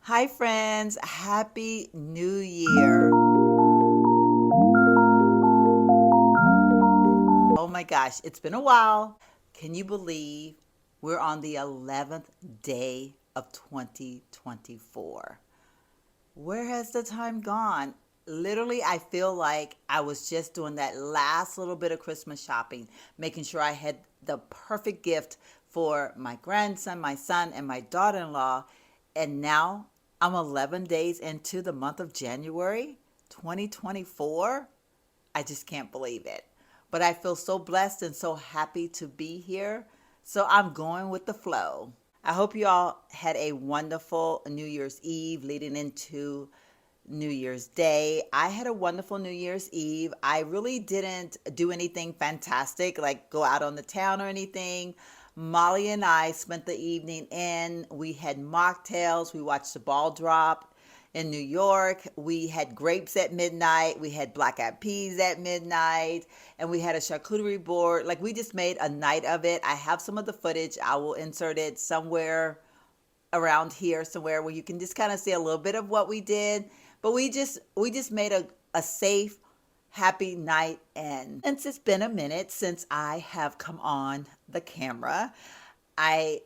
Hi, friends. Happy New Year. Oh my gosh, it's been a while. Can you believe we're on the 11th day of 2024? Where has the time gone? Literally, I feel like I was just doing that last little bit of Christmas shopping, making sure I had the perfect gift for my grandson, my son, and my daughter in law. And now I'm 11 days into the month of January 2024. I just can't believe it. But I feel so blessed and so happy to be here. So I'm going with the flow. I hope you all had a wonderful New Year's Eve leading into New Year's Day. I had a wonderful New Year's Eve. I really didn't do anything fantastic, like go out on the town or anything. Molly and I spent the evening in. We had mocktails. We watched the ball drop in New York. We had grapes at midnight. We had black eyed peas at midnight. And we had a charcuterie board. Like, we just made a night of it. I have some of the footage. I will insert it somewhere around here, somewhere where you can just kind of see a little bit of what we did. But we just made a safe, happy night end. And it's been a minute since I have come on the camera. I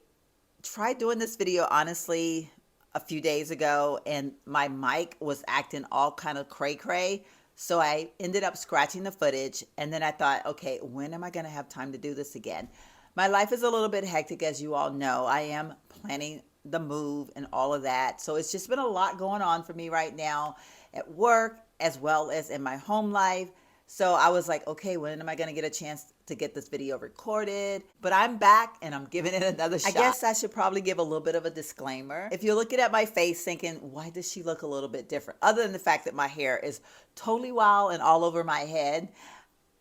tried doing this video honestly a few days ago, and my mic was acting all kind of cray cray. So I ended up scratching the footage, and then I thought, okay, when am I going to have time to do this again? My life is a little bit hectic, as you all know. I am planning the move and all of that. So it's just been a lot going on for me right now at work as well as in my home life. So I was like, okay, when am I going to get a chance to get this video recorded? But I'm back and I'm giving it another shot. I guess I should probably give a little bit of a disclaimer. If you're looking at my face thinking, why does she look a little bit different? Other than the fact that my hair is totally wild and all over my head.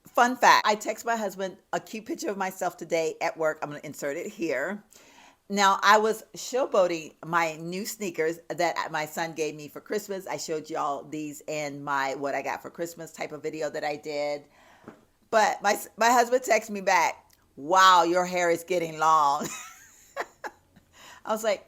Fun fact, I text my husband a cute picture of myself today at work. I'm going to insert it here. Now, I was showboating my new sneakers that my son gave me for Christmas. I showed y'all these in my what I got for Christmas type of video that I did. But my husband texted me back, wow, your hair is getting long. I was like,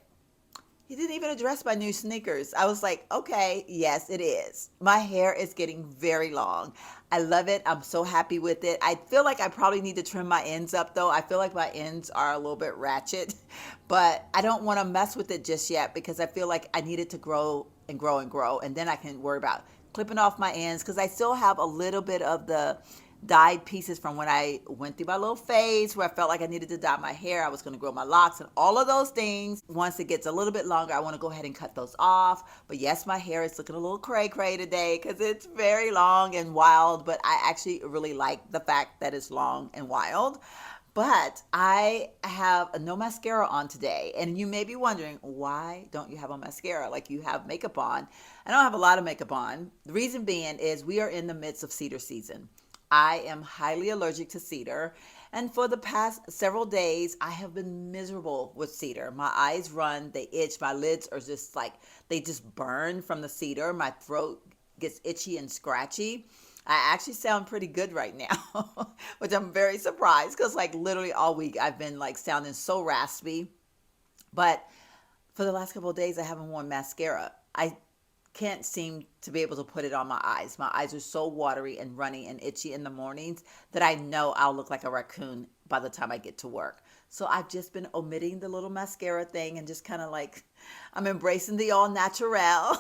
he didn't even address my new sneakers. I was like, okay, yes, it is. My hair is getting very long. I love it. I'm so happy with it. I feel like I probably need to trim my ends up though. I feel like my ends are a little bit ratchet, but I don't want to mess with it just yet because I feel like I need it to grow and grow and grow. And then I can worry about clipping off my ends because I still have a little bit of the dyed pieces from when I went through my little phase where I felt like I needed to dye my hair. I was going to grow my locks and all of those things. Once it gets a little bit longer, I want to go ahead and cut those off. But yes, my hair is looking a little cray cray today because it's very long and wild. But I actually really like the fact that it's long and wild. But I have no mascara on today. And you may be wondering, why don't you have a mascara? Like you have makeup on. I don't have a lot of makeup on. The reason being is we are in the midst of cedar season. I am highly allergic to cedar, and for the past several days, I have been miserable with cedar. My eyes run, they itch, my lids are just like, they just burn from the cedar. My throat gets itchy and scratchy. I actually sound pretty good right now, which I'm very surprised because like literally all week I've been like sounding so raspy. But for the last couple of days, I haven't worn mascara. I can't seem to be able to put it on my eyes. My eyes are so watery and runny and itchy in the mornings that I know I'll look like a raccoon by the time I get to work. So I've just been omitting the little mascara thing and just kind of like, I'm embracing the all natural.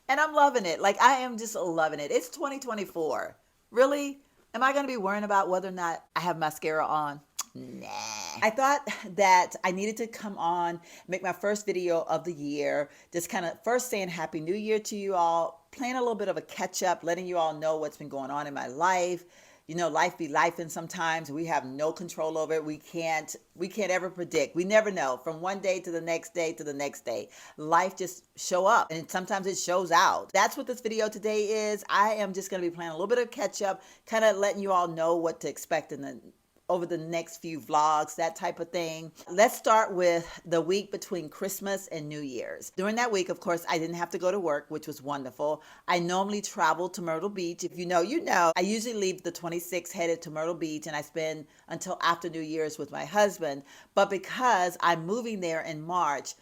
And I'm loving it. Like I am just loving it. It's 2024. Really? Am I going to be worrying about whether or not I have mascara on? Nah. I thought that I needed to come on, make my first video of the year, just kind of first saying Happy New Year to you all, playing a little bit of a catch up, letting you all know what's been going on in my life. You know, life be life, and sometimes we have no control over it. We can't ever predict. We never know from one day to the next day to the next day. Life just show up and sometimes it shows out. That's what this video today is. I am just going to be playing a little bit of catch up, kind of letting you all know what to expect over the next few vlogs, that type of thing. Let's start with the week between Christmas and New Year's. During that week, of course, I didn't have to go to work, which was wonderful. I normally travel to Myrtle Beach. If you know, you know. I usually leave the 26th headed to Myrtle Beach, and I spend until after New Year's with my husband. But because I'm moving there in March,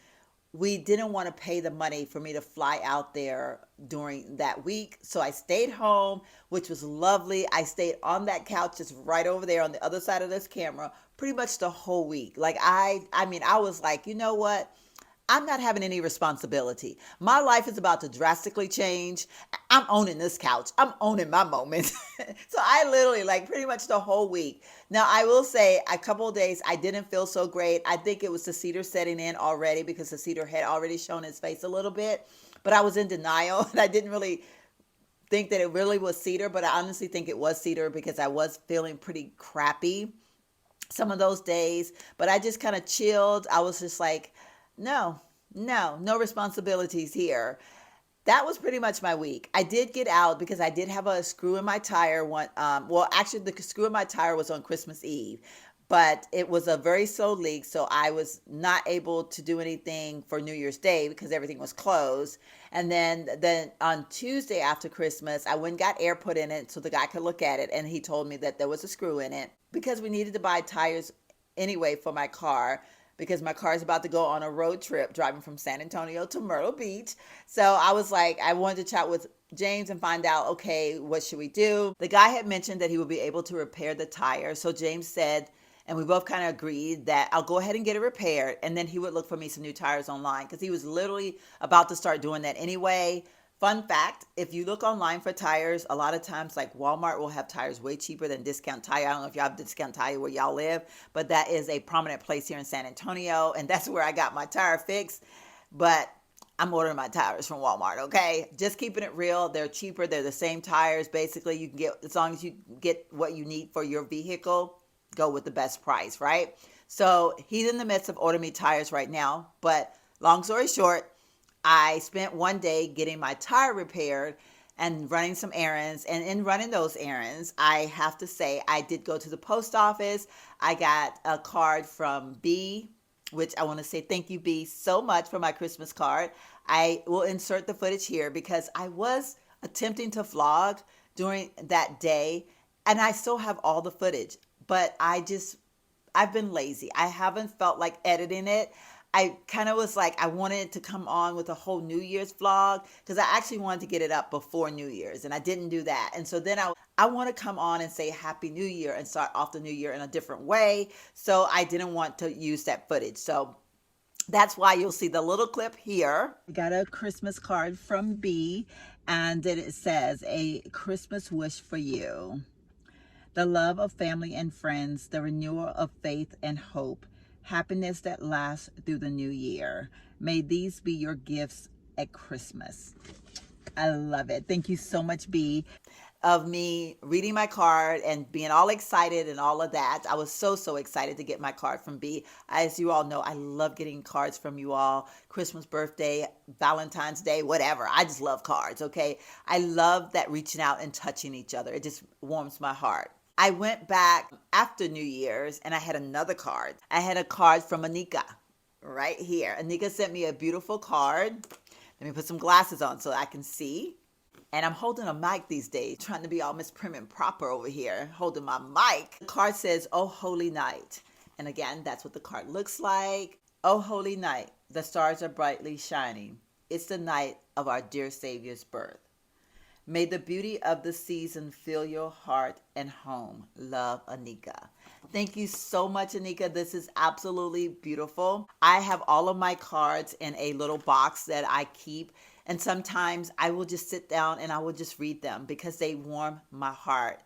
we didn't want to pay the money for me to fly out there during that week. So I stayed home, which was lovely. I stayed on that couch just right over there on the other side of this camera pretty much the whole week. Like I mean, I was like, you know what? I'm not having any responsibility. My life is about to drastically change. I'm owning this couch. I'm owning my moment. So I literally, like, pretty much the whole week. Now, I will say a couple of days I didn't feel so great. I think it was the cedar setting in already because the cedar had already shown its face a little bit. But I was in denial and I didn't really think that it really was cedar, but I honestly think it was cedar because I was feeling pretty crappy some of those days. But I just kind of chilled. I was just like, no, no responsibilities here. That was pretty much my week. I did get out because I did have a screw in my tire. Well, actually, the screw in my tire was on Christmas Eve, but it was a very slow leak, so I was not able to do anything for New Year's Day because everything was closed. And then on Tuesday after Christmas, I went and got air put in it so the guy could look at it, and he told me that there was a screw in it because we needed to buy tires anyway for my car because my car is about to go on a road trip driving from San Antonio to Myrtle Beach. So I was like, I wanted to chat with James and find out, okay, what should we do? The guy had mentioned that he would be able to repair the tire. So James said, and we both kind of agreed that I'll go ahead and get it repaired. And then he would look for me some new tires online because he was literally about to start doing that anyway. Fun fact, if you look online for tires, a lot of times like Walmart will have tires way cheaper than Discount Tire. I don't know if y'all have Discount Tire where y'all live, but that is a prominent place here in San Antonio. And that's where I got my tire fixed. But I'm ordering my tires from Walmart, okay? Just keeping it real. They're cheaper. They're the same tires. Basically, you can get, as long as you get what you need for your vehicle, go with the best price, right? So he's in the midst of ordering me tires right now. But long story short, I spent one day getting my tire repaired and running some errands. And in running those errands, I have to say, I did go to the post office. I got a card from B, which I want to say thank you, B, so much for my Christmas card. I will insert the footage here because I was attempting to vlog during that day, and I still have all the footage, but I've been lazy. I haven't felt like editing it. I kind of was like, I wanted it to come on with a whole New Year's vlog because I actually wanted to get it up before New Year's, and I didn't do that. And so then I want to come on and say Happy New Year and start off the new year in a different way. So I didn't want to use that footage. So that's why you'll see the little clip here. I got a Christmas card from B, and then it says, a Christmas wish for you. The love of family and friends, the renewal of faith and hope, happiness that lasts through the new year. May these be your gifts at Christmas. I love it. Thank you so much, B, of me reading my card and being all excited and all of that. I was so excited to get my card from B. As you all know, I love getting cards from you all. Christmas, birthday, Valentine's Day, whatever. I just love cards, okay? I love that reaching out and touching each other. It just warms my heart. I went back after New Year's and I had another card. I had a card from Anika right here. Anika sent me a beautiful card. Let me put some glasses on so I can see. And I'm holding a mic these days, trying to be all Miss Prim and Proper over here, holding my mic. The card says, "Oh Holy Night." And again, that's what the card looks like. "Oh Holy Night, the stars are brightly shining. It's the night of our dear Savior's birth. May the beauty of the season fill your heart and home. Love, Anika." Thank you so much, Anika. This is absolutely beautiful. I have all of my cards in a little box that I keep, and sometimes I will just sit down and I will just read them because they warm my heart.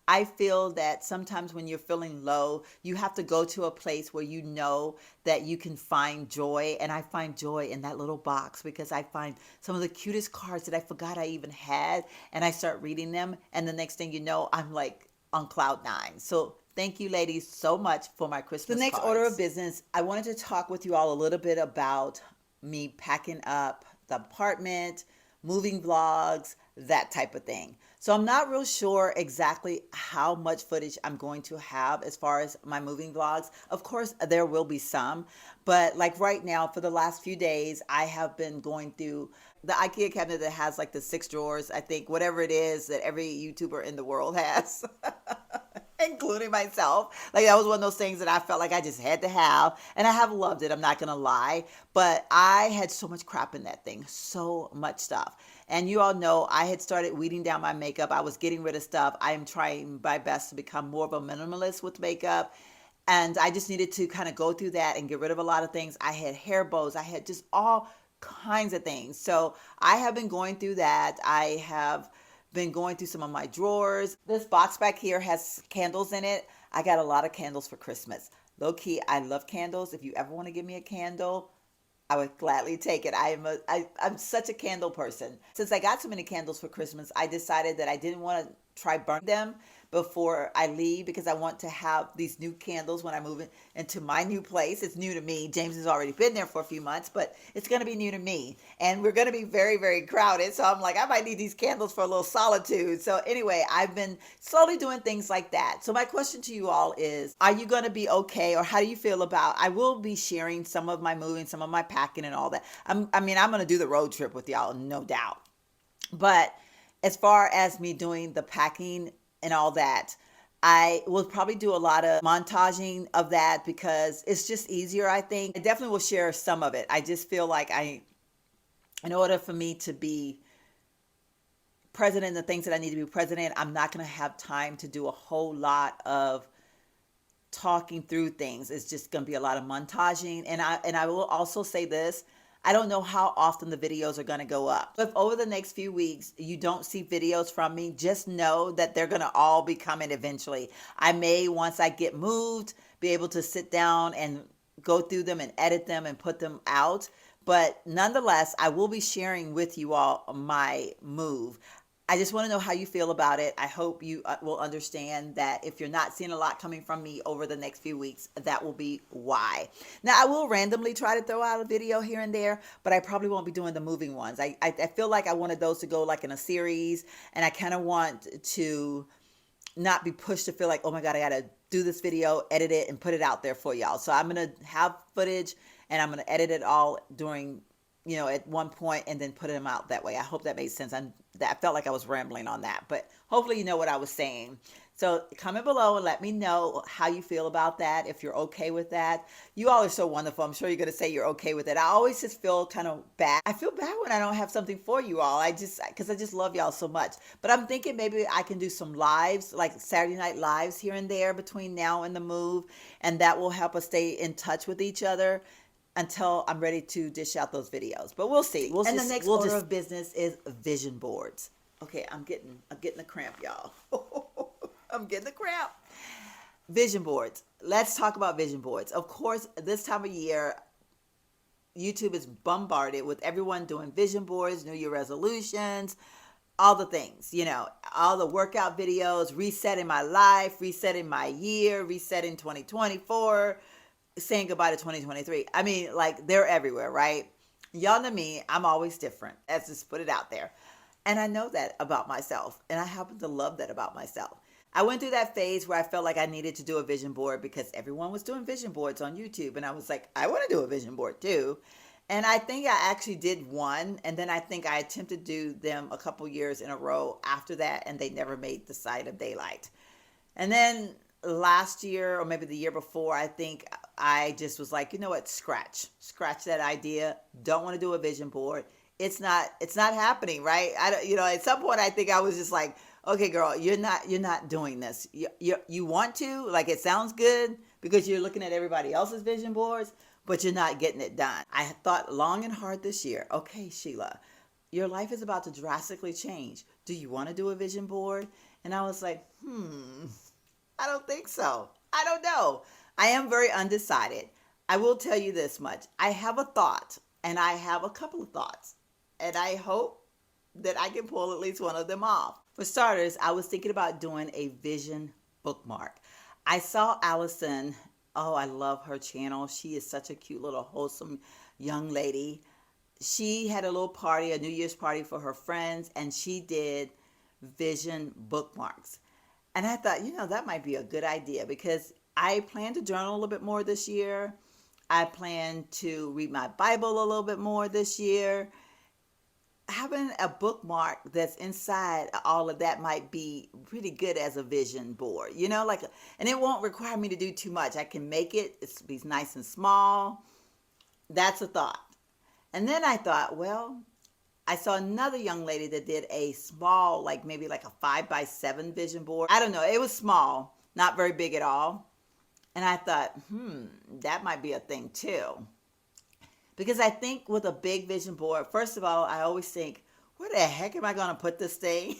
I feel that sometimes when you're feeling low, you have to go to a place where you know that you can find joy. And I find joy in that little box because I find some of the cutest cards that I forgot I even had. And I start reading them. And the next thing you know, I'm like on cloud nine. So thank you, ladies, so much for my Christmas cards. The next order of business, I wanted to talk with you all a little bit about me packing up the apartment, moving vlogs, that type of thing. So I'm not real sure exactly how much footage I'm going to have as far as my moving vlogs. Of course, there will be some, but like right now, for the last few days, I have been going through the IKEA cabinet that has like the 6 drawers, I think, whatever it is that every YouTuber in the world has. including myself. Like that was one of those things that I felt like I just had to have, and I have loved it. I'm not gonna lie, but I had so much crap in that thing, so much stuff. And you all know I had started weeding down my makeup. I was getting rid of stuff. I am trying my best to become more of a minimalist with makeup. And I just needed to kind of go through that and get rid of a lot of things. I had hair bows. I had just all kinds of things. So I have been going through that. I have been going through some of my drawers. This box back here has candles in it. I got a lot of candles for Christmas. Low key, I love candles. If you ever want to give me a candle, I would gladly take it. I'm such a candle person. Since I got so many candles for Christmas, I decided that I didn't want to try burn them before I leave because I want to have these new candles when I move into my new place. It's new to me. James has already been there for a few months, but it's going to be new to me. And we're going to be very, very crowded. So I'm like, I might need these candles for a little solitude. So anyway, I've been slowly doing things like that. So my question to you all is, are you going to be okay? Or how do you feel about, I will be sharing some of my moving, some of my packing and all that. I'm going to do the road trip with y'all, no doubt. But as far as me doing the packing and all that, I will probably do a lot of montaging of that because it's just easier, I think. I definitely will share some of it. I just feel like in order for me to be present in the things that I need to be present in, I'm not going to have time to do a whole lot of talking through things. It's just going to be a lot of montaging. And I will also say this, I don't know how often the videos are going to go up. If over the next few weeks you don't see videos from me, just know that they're going to all be coming eventually. I may, once I get moved, be able to sit down and go through them and edit them and put them out. But nonetheless, I will be sharing with you all my move. I just want to know how you feel about it. I hope you will understand that if you're not seeing a lot coming from me over the next few weeks, that will be why. Now, I will randomly try to throw out a video here and there, but I probably won't be doing the moving ones. I feel like I wanted those to go like in a series, and I kind of want to not be pushed to feel like, oh my God, I got to do this video, edit it, and put it out there for y'all. So I'm going to have footage, and I'm going to edit it all during at one point and then put them out that way. I hope that made sense. I felt like I was rambling on that, but hopefully you know what I was saying. So comment below and let me know how you feel about that, if you're okay with that. You all are so wonderful. I'm sure you're going to say you're okay with it. I always just feel kind of bad. I feel bad when I don't have something for you all. Because I just love y'all so much. But I'm thinking maybe I can do some lives, like Saturday night lives here and there between now and the move. And that will help us stay in touch with each other until I'm ready to dish out those videos. But we'll see. The next order of business is vision boards. Okay, I'm getting the cramp, y'all. I'm getting the cramp. Vision boards. Let's talk about vision boards. Of course, this time of year, YouTube is bombarded with everyone doing vision boards, New Year resolutions, all the things, all the workout videos, resetting my life, resetting my year, resetting 2024, saying goodbye to 2023. I mean, like, they're everywhere, right? Y'all know me. I'm always different. Let's just put it out there. And I know that about myself. And I happen to love that about myself. I went through that phase where I felt like I needed to do a vision board because everyone was doing vision boards on YouTube. And I was like, I want to do a vision board too. And I think I actually did one. And then I think I attempted to do them a couple years in a row after that. And they never made the sight of daylight. And then last year, or maybe the year before, I think I just was like, you know what, scratch that idea. Don't want to do a vision board. It's not happening, right? At some point I think I was just like, okay, girl, you're not doing this. You want to, like, it sounds good because you're looking at everybody else's vision boards, but you're not getting it done. I thought long and hard this year, okay, Sheila, your life is about to drastically change. Do you want to do a vision board? And I was like, I don't think so. I don't know. I am very undecided. I will tell you this much. I have a thought, and I have a couple of thoughts, and I hope that I can pull at least one of them off. For starters, I was thinking about doing a vision bookmark. I saw Allison. Oh, I love her channel. She is such a cute little wholesome young lady. She had a little party, a New Year's party for her friends, and she did vision bookmarks. And I thought, that might be a good idea because I plan to journal a little bit more this year. I plan to read my Bible a little bit more this year. having a bookmark that's inside all of that might be pretty good as a vision board, like, and it won't require me to do too much. I can make it, it's be nice and small. That's a thought. And then I thought, well, I saw another young lady that did a small, like maybe like a 5x7 vision board. I don't know, it was small, not very big at all. And I thought, that might be a thing too. Because I think with a big vision board, first of all, I always think, where the heck am I going to put this thing?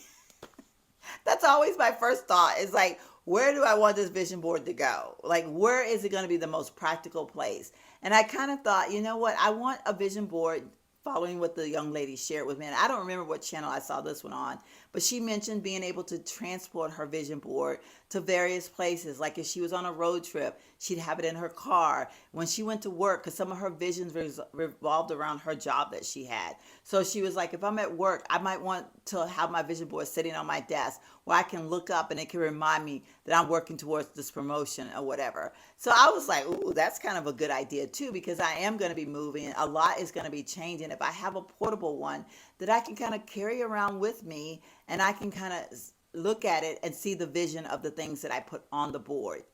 That's always my first thought. It's like, where do I want this vision board to go? Like, where is it going to be the most practical place? And I kind of thought, you know what? I want a vision board following what the young lady shared with me. And I don't remember what channel I saw this one on, but she mentioned being able to transport her vision board to various places. Like if she was on a road trip, she'd have it in her car. When she went to work, because some of her visions revolved around her job that she had. So she was like, if I'm at work, I might want to have my vision board sitting on my desk where I can look up and it can remind me that I'm working towards this promotion or whatever. So I was like, ooh, that's kind of a good idea too, because I am going to be moving. A lot is going to be changing. If I have a portable one that I can kind of carry around with me and I can kind of look at it and see the vision of the things that I put on the board.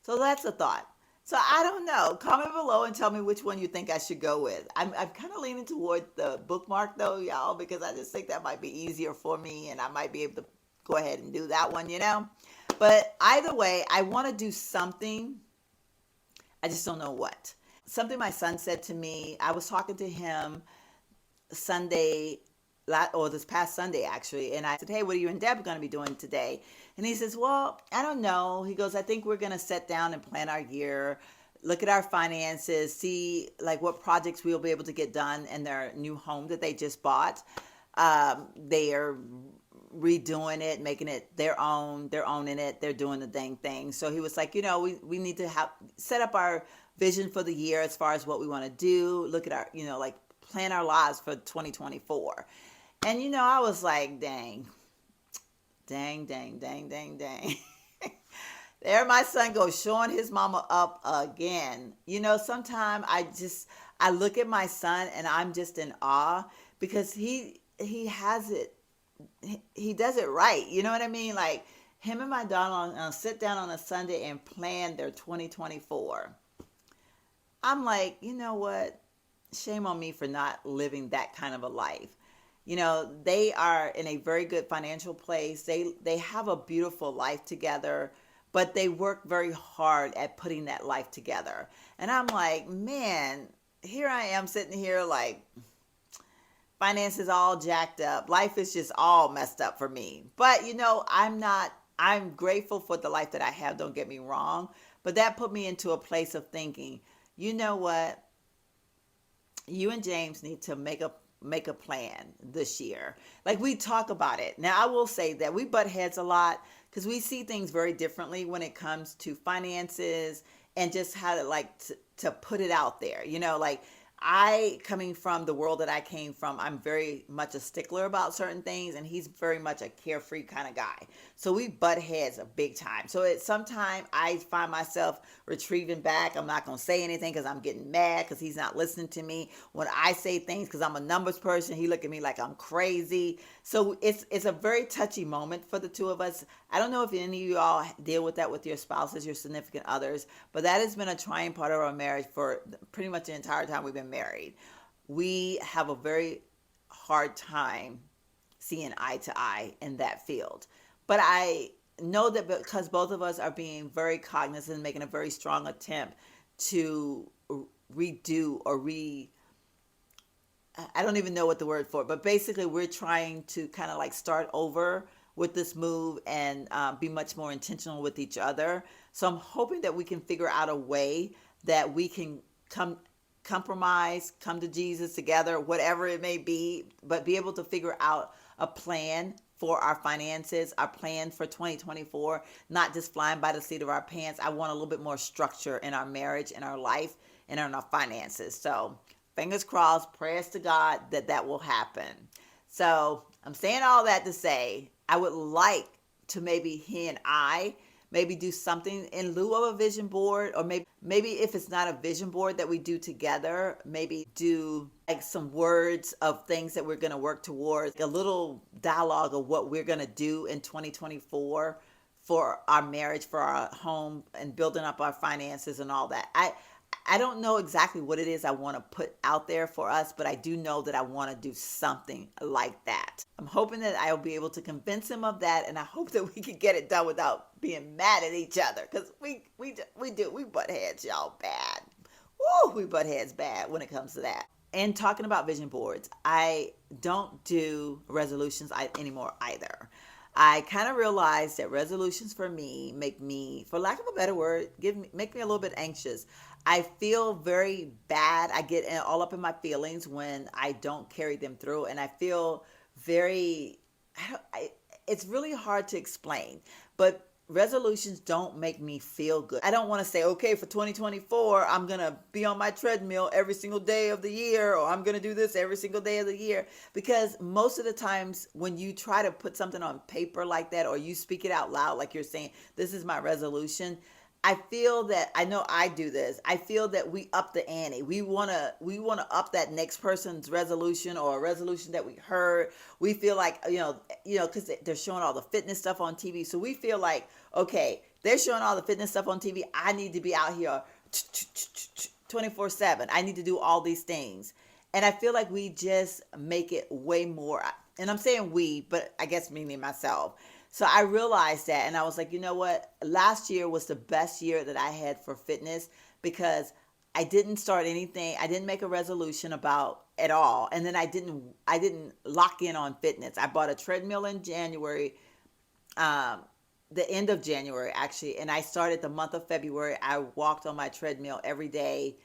So that's a thought. So I don't know. Comment below and tell me which one you think I should go with. I'm kind of leaning toward the bookmark though, y'all, because I just think that might be easier for me and I might be able to go ahead and do that one. But either way, I want to do something. I just don't know what. Something my son said to me, I was talking to him Sunday, or this past Sunday actually, and I said, hey, what are you and Deb going to be doing today? And he says, well, I don't know. He goes, I think we're going to sit down and plan our year, look at our finances, see like what projects we'll be able to get done in their new home that they just bought. They are redoing it, making it their own. They're owning it. They're doing the dang thing. So he was like, we need to set up our vision for the year as far as what we want to do. Look at our, like plan our lives for 2024. And I was like, dang. There my son goes showing his mama up again. Sometimes I look at my son and I'm just in awe because he has it. He does it right. You know what I mean? Like him and my daughter sit down on a Sunday and plan their 2024. I'm like, you know what? Shame on me for not living that kind of a life. They are in a very good financial place. They have a beautiful life together, but they work very hard at putting that life together. And I'm like, man, here I am sitting here like finances all jacked up. Life is just all messed up for me. But I'm grateful for the life that I have, don't get me wrong. But that put me into a place of thinking, you know what? You and James need to make a plan this year. Like we talk about it. Now I will say that we butt heads a lot because we see things very differently when it comes to finances and just how to put it out there. Like I, coming from the world that I came from, I'm very much a stickler about certain things, and he's very much a carefree kind of guy. So we butt heads a big time. So sometimes I find myself retrieving back. I'm not going to say anything because I'm getting mad because he's not listening to me. When I say things, because I'm a numbers person, he look at me like I'm crazy. So it's a very touchy moment for the two of us. I don't know if any of you all deal with that with your spouses, your significant others, but that has been a trying part of our marriage for pretty much the entire time we've been married. We have a very hard time seeing eye to eye in that field. But I know that because both of us are being very cognizant and making a very strong attempt to redo or I don't even know what the word for it, but basically we're trying to kind of like start over with this move and be much more intentional with each other. So I'm hoping that we can figure out a way that we can compromise, come to Jesus together, whatever it may be, but be able to figure out a plan for our finances, our plan for 2024, not just flying by the seat of our pants. I want a little bit more structure in our marriage, in our life, and in our finances. So fingers crossed, prayers to God that will happen. So I'm saying all that to say, I would like to maybe he and I maybe do something in lieu of a vision board, or maybe if it's not a vision board that we do together, maybe do like some words of things that we're going to work towards, a little dialogue of what we're going to do in 2024 for our marriage, for our home, and building up our finances and all that. I don't know exactly what it is I want to put out there for us, but I do know that I want to do something like that. I'm hoping that I'll be able to convince him of that, and I hope that we can get it done without being mad at each other, because we butt heads, y'all, bad. Woo, we butt heads bad when it comes to that. And talking about vision boards, I don't do resolutions anymore either. I kind of realized that resolutions for me make me, for lack of a better word, make me a little bit anxious. I feel very bad. I get all up in my feelings when I don't carry them through, and I feel very. It's really hard to explain, but resolutions don't make me feel good. I don't want to say, okay, for 2024, I'm going to be on my treadmill every single day of the year, or I'm going to do this every single day of the year. Because most of the times when you try to put something on paper like that, or you speak it out loud, like you're saying, this is my resolution, I feel that, I know I do this, I feel that we up the ante. We want to up that next person's resolution, or a resolution that we heard. We feel like, because they're showing all the fitness stuff on TV. So we feel like, okay, they're showing all the fitness stuff on TV. I need to be out here 24/7. I need to do all these things. And I feel like we just make it way more, and I'm saying we, but I guess meaning myself. So I realized that, and I was like, you know what? Last year was the best year that I had for fitness, because I didn't start anything. I didn't make a resolution about at all. And then I didn't lock in on fitness. I bought a treadmill in January, the end of January actually, and I started the month of February. I walked on my treadmill every day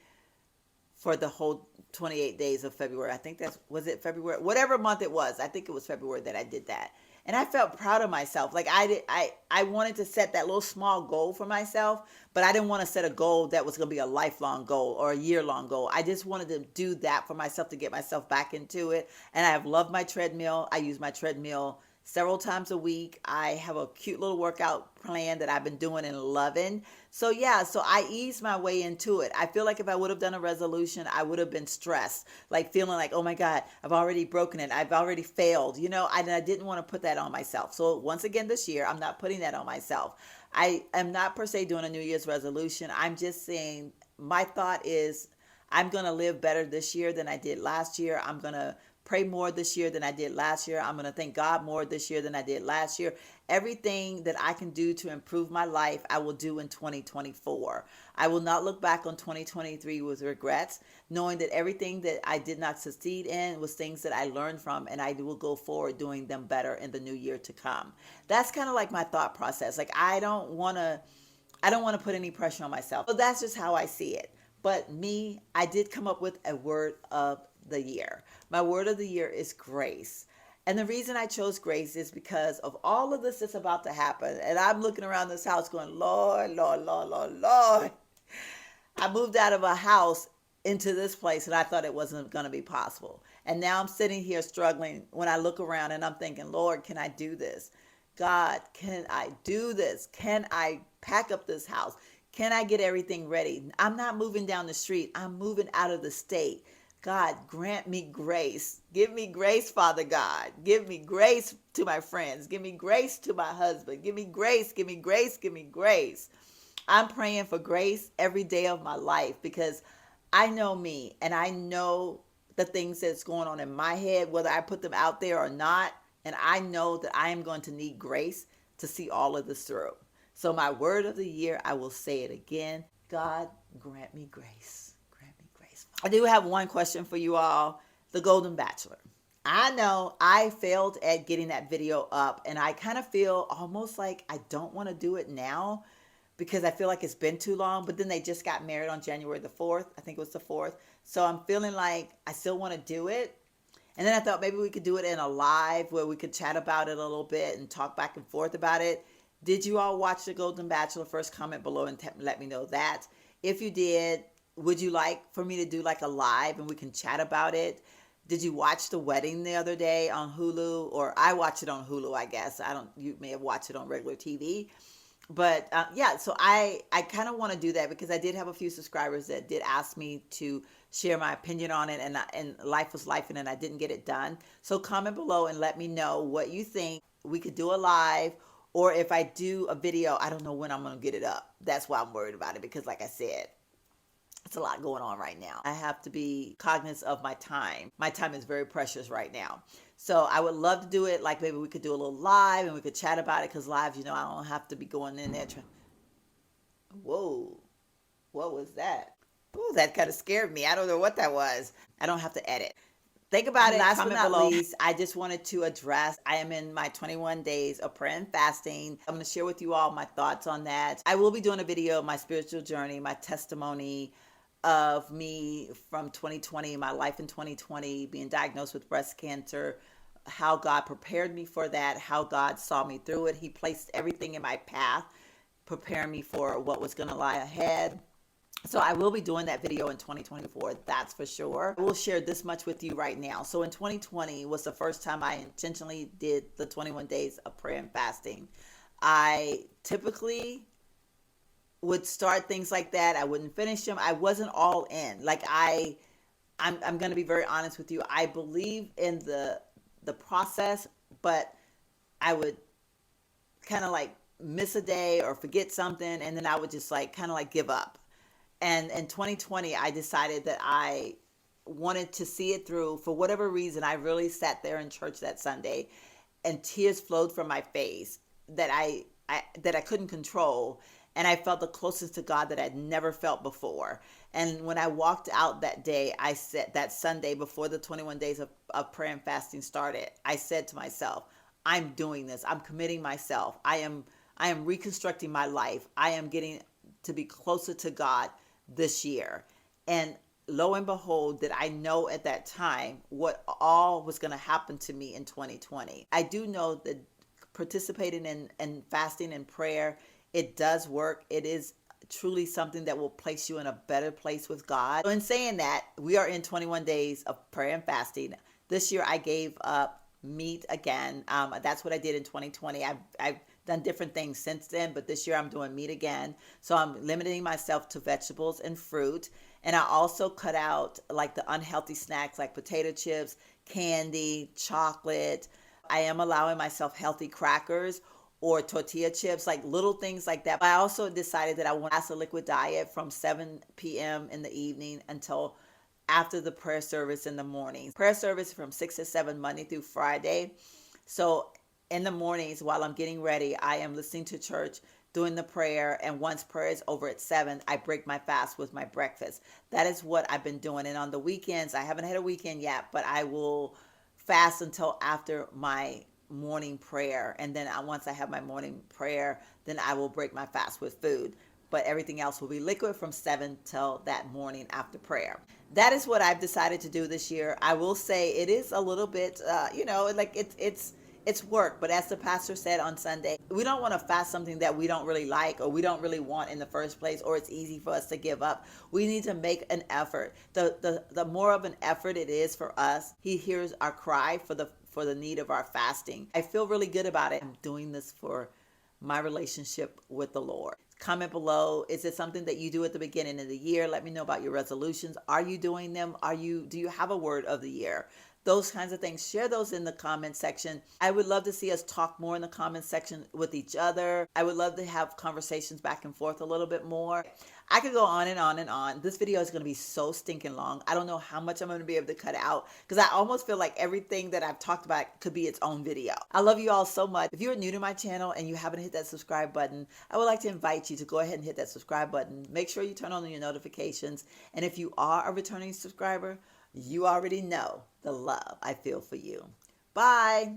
for the whole 28 days of February. I think was it February? Whatever month it was. I think it was February that I did that. And I felt proud of myself. Like I wanted to set that little small goal for myself, but I didn't want to set a goal that was going to be a lifelong goal or a year-long goal. I just wanted to do that for myself, to get myself back into it. And I have loved my treadmill. I use my treadmill several times a week. I have a cute little workout plan that I've been doing and loving. So yeah, so I eased my way into it. I feel like if I would have done a resolution, I would have been stressed, like feeling like, oh my God, I've already broken it. I've already failed. I didn't want to put that on myself. So once again, this year, I'm not putting that on myself. I am not per se doing a New Year's resolution. I'm just saying, my thought is, I'm going to live better this year than I did last year. I'm going to pray more this year than I did last year. I'm going to thank God more this year than I did last year. Everything that I can do to improve my life, I will do in 2024. I will not look back on 2023 with regrets, knowing that everything that I did not succeed in was things that I learned from, and I will go forward doing them better in the new year to come. That's kind of like my thought process. Like I don't want to put any pressure on myself. So that's just how I see it. But me, I did come up with a word of the year. My word of the year is grace. And the reason I chose grace is because of all of this that's about to happen. And I'm looking around this house going, Lord, Lord, Lord, Lord, Lord. I moved out of a house into this place and I thought it wasn't going to be possible. And now I'm sitting here struggling when I look around and I'm thinking, Lord, can I do this? God, can I do this? Can I pack up this house? Can I get everything ready? I'm not moving down the street. I'm moving out of the state. God, grant me grace. Give me grace, Father God. Give me grace to my friends. Give me grace to my husband. Give me grace, give me grace, give me grace. I'm praying for grace every day of my life, because I know me and I know the things that's going on in my head, whether I put them out there or not. And I know that I am going to need grace to see all of this through. So my word of the year, I will say it again. God, grant me grace. I do have one question for you all. The Golden Bachelor. I know I failed at getting that video up, and I kind of feel almost like I don't want to do it now because I feel like it's been too long. But then they just got married on January the 4th. I think it was the 4th. So I'm feeling like I still want to do it. And then I thought maybe we could do it in a live where we could chat about it a little bit and talk back and forth about it. Did you all watch The Golden Bachelor? First, comment below and let me know that. If you did, would you like for me to do like a live and we can chat about it? Did you watch The Wedding the other day on Hulu? Or I watched it on Hulu, I guess. You may have watched it on regular TV. But yeah, so I kind of want to do that because I did have a few subscribers that did ask me to share my opinion on it, and life was life, and I didn't get it done. So comment below and let me know what you think. We could do a live, or if I do a video, I don't know when I'm gonna get it up. That's why I'm worried about it, because like I said, it's a lot going on right now. I have to be cognizant of my time. My time is very precious right now. So I would love to do it. Like maybe we could do a little live and we could chat about it, because live, I don't have to be going in there. Whoa, what was that? Ooh, that kind of scared me. I don't know what that was. I don't have to edit. Think about it. Last but not least, I just wanted to address, I am in my 21 days of prayer and fasting. I'm going to share with you all my thoughts on that. I will be doing a video of my spiritual journey, my testimony of me from 2020, my life in 2020, being diagnosed with breast cancer, how God prepared me for that, how God saw me through it. He placed everything in my path, preparing me for what was going to lie ahead. So I will be doing that video in 2024, that's for sure. I will share this much with you right now. So in 2020 was the first time I intentionally did the 21 days of prayer and fasting. I typically would start things like that. I wouldn't finish them. I wasn't all in. Like I'm going to be very honest with you. I believe in the process, but I would kind of like miss a day or forget something, and then I would just like kind of like give up. And in 2020, I decided that I wanted to see it through. For whatever reason, I really sat there in church that Sunday, and tears flowed from my face that I couldn't control. And I felt the closest to God that I'd never felt before. And when I walked out that day, I said, that Sunday before the 21 days of prayer and fasting started, I said to myself, I'm doing this. I'm committing myself. I am reconstructing my life. I am getting to be closer to God this year. And lo and behold, did I know at that time what all was going to happen to me in 2020. I do know that participating in fasting and prayer, it does work. It is truly something that will place you in a better place with God. So in saying that, we are in 21 days of prayer and fasting. This year I gave up meat again. That's what I did in 2020. I've done different things since then, but this year I'm doing meat again. So I'm limiting myself to vegetables and fruit. And I also cut out like the unhealthy snacks like potato chips, candy, chocolate. I am allowing myself healthy crackers or tortilla chips, like little things like that. But I also decided that I want to fast a liquid diet from 7 p.m. in the evening until after the prayer service in the morning. Prayer service from 6 to 7 Monday through Friday. So in the mornings while I'm getting ready, I am listening to church, doing the prayer, and once prayer is over at 7, I break my fast with my breakfast. That is what I've been doing. And on the weekends, I haven't had a weekend yet, but I will fast until after my morning prayer. And then once I have my morning prayer, then I will break my fast with food. But everything else will be liquid from 7 till that morning after prayer. That is what I've decided to do this year. I will say it is a little bit, like it's work. But as the pastor said on Sunday, we don't want to fast something that we don't really like or we don't really want in the first place, or it's easy for us to give up. We need to make an effort. The more of an effort it is for us, he hears our cry for the need of our fasting. I feel really good about it. I'm doing this for my relationship with the Lord. Comment below. Is it something that you do at the beginning of the year? Let me know about your resolutions. Are you doing them? Do you have a word of the year? Those kinds of things. Share those in the comment section. I would love to see us talk more in the comment section with each other. I would love to have conversations back and forth a little bit more. I could go on and on and on. This video is going to be so stinking long. I don't know how much I'm going to be able to cut out, because I almost feel like everything that I've talked about could be its own video. I love you all so much. If you're new to my channel and you haven't hit that subscribe button, I would like to invite you to go ahead and hit that subscribe button. Make sure you turn on your notifications. And if you are a returning subscriber, you already know the love I feel for you. Bye.